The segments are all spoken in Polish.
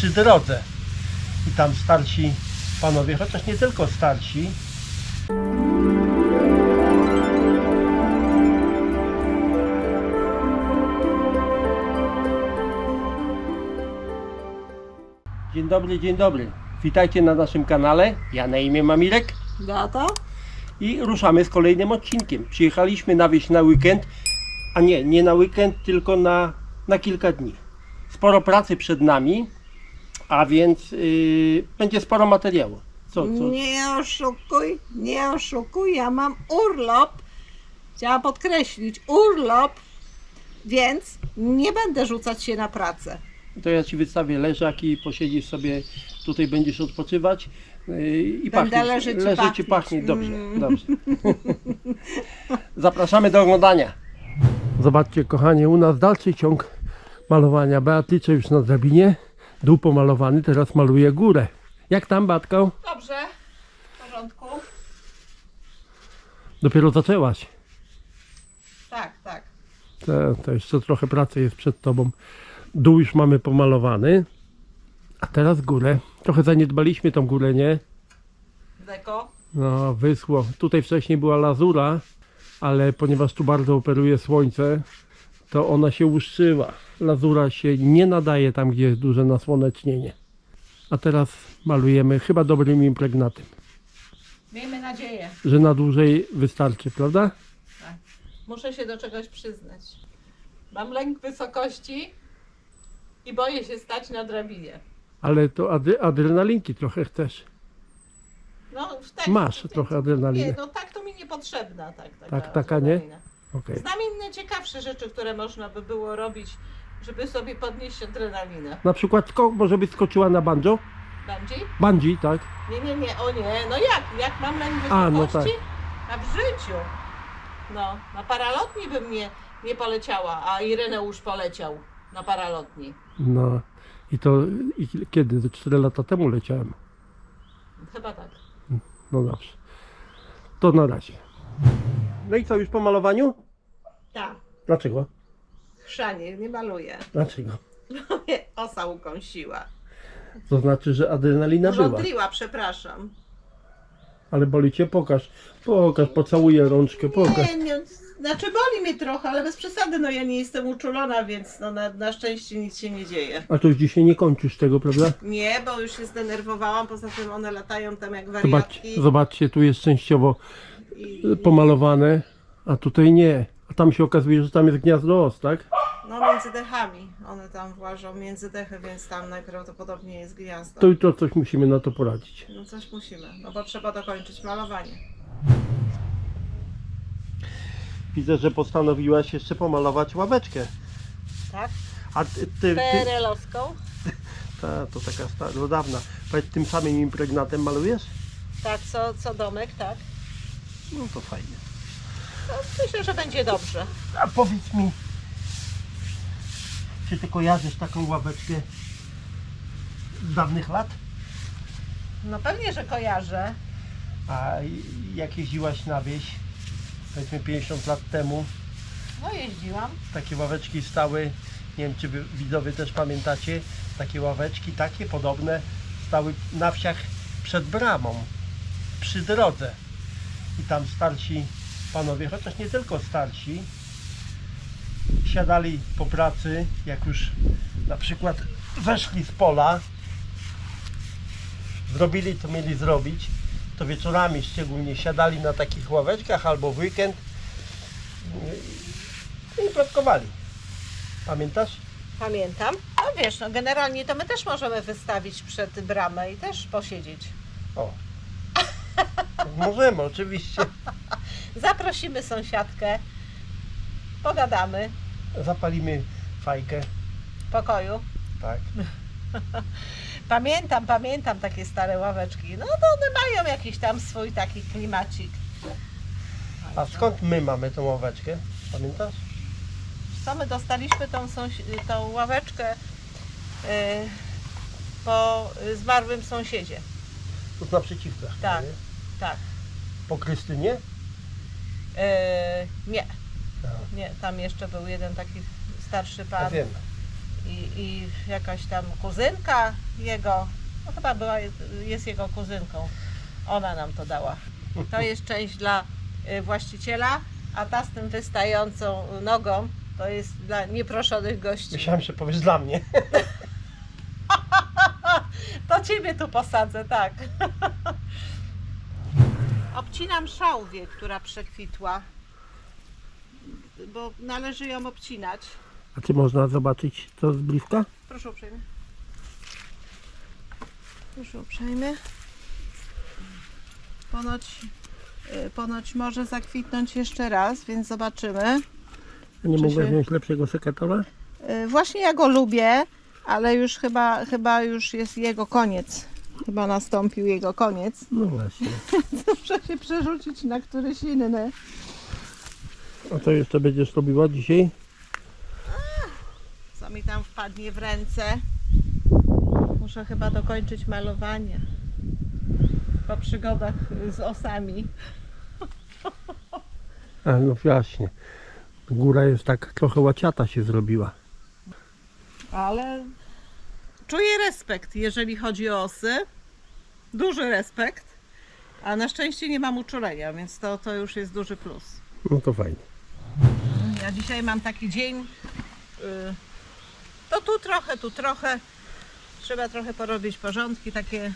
przy drodze. I tam starsi panowie, chociaż nie tylko starsi. Dzień dobry, dzień dobry. Witajcie na naszym kanale. Ja na imię mam Mirek. Beata? I ruszamy z kolejnym odcinkiem. Przyjechaliśmy na wieś na weekend, a nie na weekend, tylko na kilka dni. Sporo pracy przed nami, a więc będzie sporo materiału. Co? Nie oszukuj, ja mam urlop. Chciałam podkreślić, urlop, więc nie będę rzucać się na pracę. To ja Ci wystawię leżak i posiedzisz sobie, tutaj będziesz odpoczywać i Będę leżeć i pachnieć. Dobrze, dobrze. Zapraszamy do oglądania. Zobaczcie kochanie, u nas dalszy ciąg malowania. Beatycze już na drabinie, dół pomalowany, teraz maluje górę. Jak tam, Batko? Dobrze, w porządku. Dopiero zaczęłaś. Tak. To jeszcze trochę pracy jest przed tobą. Dół już mamy pomalowany, a teraz górę. Trochę zaniedbaliśmy tą górę, nie? Deko? No, wyschło. Tutaj wcześniej była lazura, ale ponieważ tu bardzo operuje słońce, to ona się łuszczyła. Lazura się nie nadaje tam, gdzie jest duże nasłonecznienie. A teraz malujemy chyba dobrym impregnatem, Miejmy nadzieję. że na dłużej wystarczy, prawda? Tak. Muszę się do czegoś przyznać. Mam lęk wysokości i boję się stać na drabinie. Ale to adrenalinki trochę chcesz. No, Masz trochę adrenaliny. Nie, no tak to mi niepotrzebna. Taka nie? adrenalina. Okej. Znam inne ciekawsze rzeczy, które można by było robić, żeby sobie podnieść adrenalinę. Na przykład może byś skoczyła na banjo? Bungee? Bungee, tak? Nie, o nie, no jak mam lęk wysokości? A, no tak. A w życiu. No, na paralotni bym nie poleciała, a Ireneusz poleciał na paralotni. No i kiedy? 4 lata temu leciałem. Chyba tak. No dobrze. To na razie. No i co, już po malowaniu? Tak, Dlaczego? chrzanie, nie maluję. Dlaczego? No mnie osa ukąsiła. To znaczy, że adrenalina była. Urządliła, przepraszam. Ale boli cię? Pokaż, pocałuję rączkę, pokaż. Nie, znaczy boli mnie trochę, ale bez przesady, no ja nie jestem uczulona, więc no na szczęście nic się nie dzieje. A to już dzisiaj nie kończysz tego, prawda? Nie, bo już się zdenerwowałam, poza tym one latają tam jak wariatki. Zobaczcie, tu jest częściowo pomalowane, a tutaj nie. A tam się okazuje, że tam jest gniazdo os, tak? No między dechami, one tam włażą między dechy, więc tam najprawdopodobniej jest gniazdo. To jutro coś musimy na to poradzić. No coś musimy, no bo trzeba dokończyć malowanie. Widzę, że postanowiłaś jeszcze pomalować ławeczkę. Tak? A ty PRL-owską? to taka do dawna. Powiedz, tym samym impregnatem malujesz? Tak, co domek, tak. No to fajnie. No, myślę, że będzie dobrze. A powiedz mi, czy ty kojarzysz taką ławeczkę z dawnych lat? No pewnie, że kojarzę. A jak jeździłaś na wieś, powiedzmy 50 lat temu, No jeździłam. takie ławeczki stały, nie wiem czy wy widzowie też pamiętacie, takie ławeczki, takie podobne, stały na wsiach przed bramą, przy drodze. I tam starsi panowie, chociaż nie tylko starsi, siadali po pracy, jak już na przykład weszli z pola, zrobili co mieli zrobić, to wieczorami szczególnie siadali na takich ławeczkach albo w weekend i plotkowali. Pamiętasz? Pamiętam. No wiesz, no generalnie to my też możemy wystawić przed bramę i też posiedzieć. O. Możemy, oczywiście. Zaprosimy sąsiadkę, pogadamy Zapalimy fajkę. w pokoju. Tak. Pamiętam takie stare ławeczki. No to one mają jakiś tam swój taki klimacik. A skąd my mamy tą ławeczkę? Pamiętasz? Co my dostaliśmy tą ławeczkę po zmarłym sąsiedzie. Tu naprzeciwko. Tak, nie? tak. Po Krystynie? Nie, Tak. nie, tam jeszcze był jeden taki starszy Ja pan. wiem. i jakaś tam kuzynka jego, no chyba jest jego kuzynką, ona nam to dała. To jest część dla właściciela, a ta z tym wystającą nogą to jest dla nieproszonych gości. Myślałem, że powiesz dla mnie. To ciebie tu posadzę, tak. Obcinam szałwię, która przekwitła, bo należy ją obcinać. A czy można zobaczyć to z bliska? Proszę uprzejmie. Proszę uprzejmie. Ponoć może zakwitnąć jeszcze raz, więc zobaczymy. A nie Czy mogę się- wziąć lepszego sekatora? Właśnie ja go lubię, ale już chyba już jest jego koniec. Chyba nastąpił jego koniec. No właśnie. Muszę się przerzucić na któryś inny. A co jeszcze będziesz robiła dzisiaj? Co mi tam wpadnie w ręce? Muszę chyba dokończyć malowanie. Po przygodach z osami. A no właśnie. Góra jest tak trochę łaciata się zrobiła. Ale czuję respekt, jeżeli chodzi o osy. Duży respekt. A na szczęście nie mam uczulenia, więc to już jest duży plus. No to fajnie. Ja dzisiaj mam taki dzień. To tu trochę. Trzeba trochę porobić porządki, takie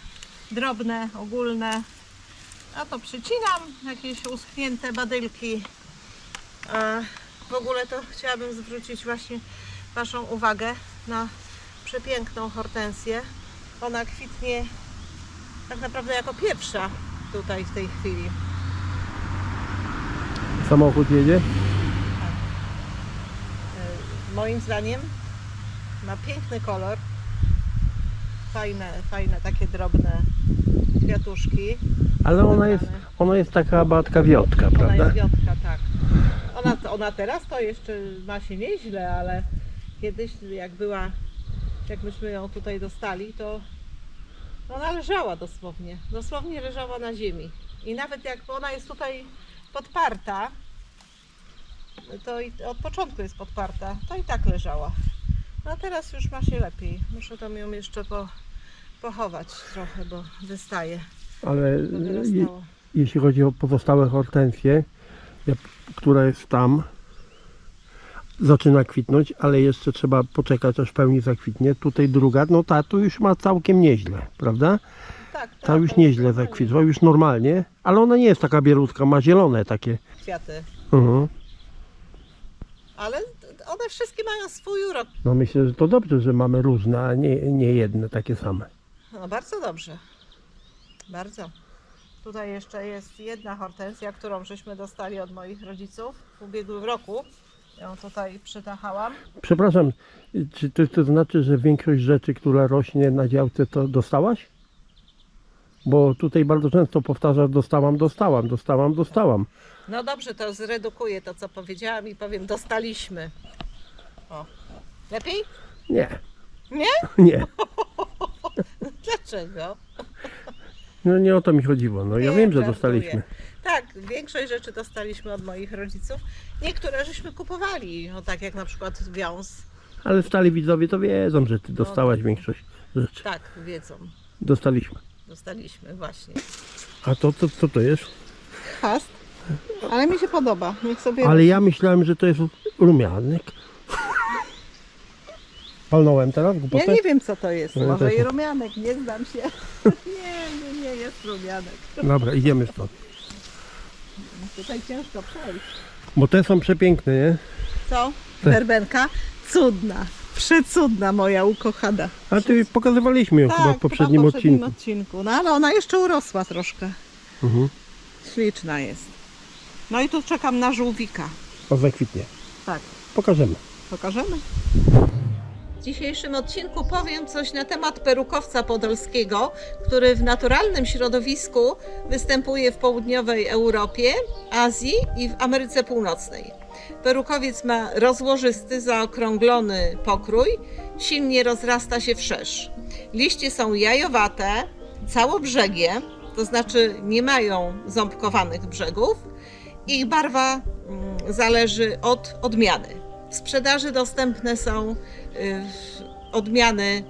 drobne, ogólne. A to przycinam jakieś uschnięte badylki. W ogóle to chciałabym zwrócić właśnie Waszą uwagę na przepiękną hortensję. Ona kwitnie tak naprawdę jako pierwsza tutaj w tej chwili. Samochód jedzie? Moim zdaniem ma piękny kolor. Fajne takie drobne kwiatuszki. Ale ona jest taka batka wiotka, Ona prawda? jest wiotka, tak. Ona teraz to jeszcze ma się nieźle, ale kiedyś jak myśmy ją tutaj dostali, to ona leżała dosłownie. Dosłownie leżała na ziemi. I nawet jak ona jest tutaj podparta, to i od początku jest podparta, to i tak leżała. No a teraz już ma się lepiej. Muszę tam ją jeszcze pochować trochę, bo wystaje. Ale To wyrastało. jeśli chodzi o pozostałe hortensje, która jest tam, zaczyna kwitnąć, ale jeszcze trzeba poczekać, aż w pełni zakwitnie. Tutaj druga, no ta tu już ma całkiem nieźle, prawda? Tak, Ta już to nieźle normalnie. zakwitła, już normalnie, ale ona nie jest taka bielutka, ma zielone takie. Kwiaty. Mhm. Ale one wszystkie mają swój urok. No myślę, że to dobrze, że mamy różne, a nie jedne takie same. No bardzo dobrze. Bardzo. Tutaj jeszcze jest jedna hortensja, którą żeśmy dostali od moich rodziców w ubiegłym roku. Ją tutaj przytachałam. Przepraszam, czy to znaczy, że większość rzeczy, która rośnie na działce, to dostałaś? Bo tutaj bardzo często powtarzasz dostałam. No dobrze, to zredukuję to, co powiedziałam i powiem dostaliśmy. O. Lepiej? Nie, Nie? nie. Dlaczego? No nie o to mi chodziło. No ja Nie, wiem, że żartuję. dostaliśmy. Tak, większość rzeczy dostaliśmy od moich rodziców. Niektóre żeśmy kupowali, no tak jak na przykład wiąz. Ale stali widzowie to wiedzą, że ty dostałaś większość rzeczy. Tak, wiedzą. Dostaliśmy. Właśnie. A to co to jest? Chwast, ale mi się podoba. Niech sobie. Ale ja myślałem, że to jest rumianek. Palnąłem teraz Ja głupotę? nie wiem, co to jest. No ja Może też i nie. rumianek, nie znam się. Nie jest rumianek. Dobra, idziemy stąd. Tutaj ciężko przejść. Bo te są przepiękne, nie? Co? Te. Werbenka? Cudna. Przecudna moja ukochana. A ty pokazywaliśmy ją chyba w poprzednim odcinku. No ale ona jeszcze urosła troszkę. Mhm. Śliczna jest. No i tu czekam na żółwika. O, zakwitnie. Tak. Pokażemy. Pokażemy? W dzisiejszym odcinku powiem coś na temat perukowca podolskiego, który w naturalnym środowisku występuje w południowej Europie, Azji i w Ameryce Północnej. Perukowiec ma rozłożysty, zaokrąglony pokrój, silnie rozrasta się wszerz. Liście są jajowate, całobrzegi, to znaczy nie mają ząbkowanych brzegów. Ich barwa zależy od odmiany. W sprzedaży dostępne są odmiany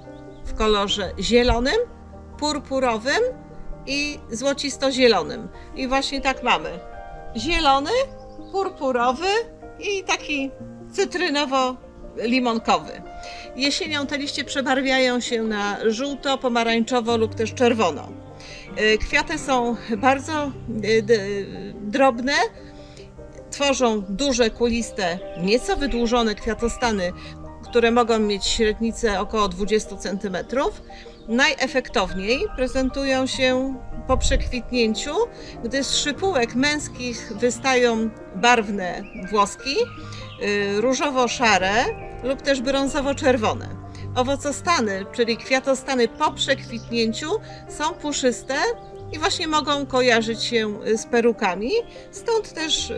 w kolorze zielonym, purpurowym i złocisto-zielonym. I właśnie tak mamy. Zielony, purpurowy i taki cytrynowo-limonkowy. Jesienią te liście przebarwiają się na żółto, pomarańczowo lub też czerwono. Kwiaty są bardzo drobne, tworzą duże, kuliste, nieco wydłużone kwiatostany, które mogą mieć średnicę około 20 cm. Najefektowniej prezentują się po przekwitnięciu, gdy z szypułek męskich wystają barwne włoski, różowo-szare lub też brązowo-czerwone. Owocostany, czyli kwiatostany po przekwitnięciu, są puszyste i właśnie mogą kojarzyć się z perukami, stąd też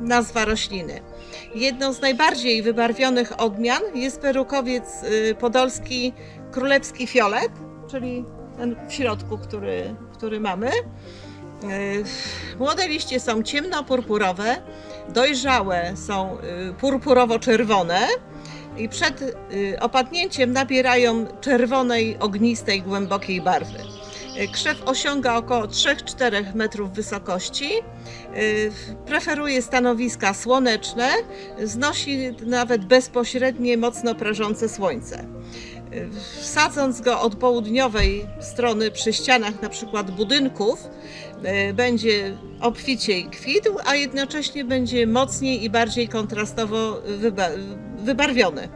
nazwa rośliny. Jedną z najbardziej wybarwionych odmian jest perukowiec podolski królewski fiolet, czyli ten w środku, który mamy. Młode liście są ciemno-purpurowe, dojrzałe są purpurowo-czerwone i przed opadnięciem nabierają czerwonej, ognistej, głębokiej barwy. Krzew osiąga około 3-4 metrów wysokości, preferuje stanowiska słoneczne, znosi nawet bezpośrednie, mocno prażące słońce. Sadząc go od południowej strony przy ścianach na przykład budynków, będzie obficiej kwitł, a jednocześnie będzie mocniej i bardziej kontrastowo wybarwiony.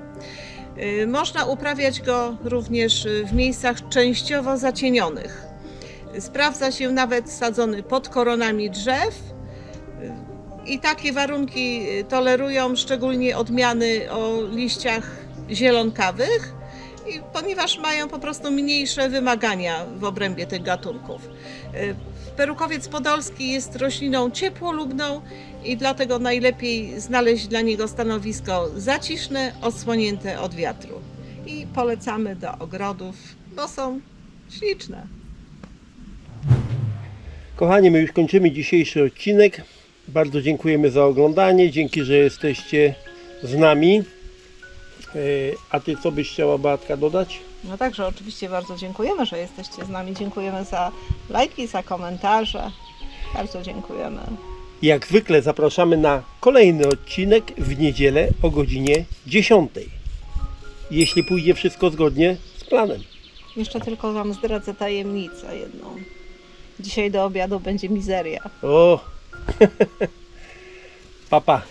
Można uprawiać go również w miejscach częściowo zacienionych. Sprawdza się nawet sadzony pod koronami drzew i takie warunki tolerują szczególnie odmiany o liściach zielonkawych, ponieważ mają po prostu mniejsze wymagania w obrębie tych gatunków. Perukowiec podolski jest rośliną ciepłolubną i dlatego najlepiej znaleźć dla niego stanowisko zaciszne, odsłonięte od wiatru. I polecamy do ogrodów, bo są śliczne. Kochani, my już kończymy dzisiejszy odcinek. Bardzo dziękujemy za oglądanie. Dzięki, że jesteście z nami. A ty co byś chciała, Beatka, dodać? No także oczywiście bardzo dziękujemy, że jesteście z nami. Dziękujemy za lajki, za komentarze. Bardzo dziękujemy. Jak zwykle zapraszamy na kolejny odcinek w niedzielę o godzinie 10. Jeśli pójdzie wszystko zgodnie z planem. Jeszcze tylko Wam zdradzę tajemnicę jedną. Dzisiaj do obiadu będzie mizeria. O! Papa.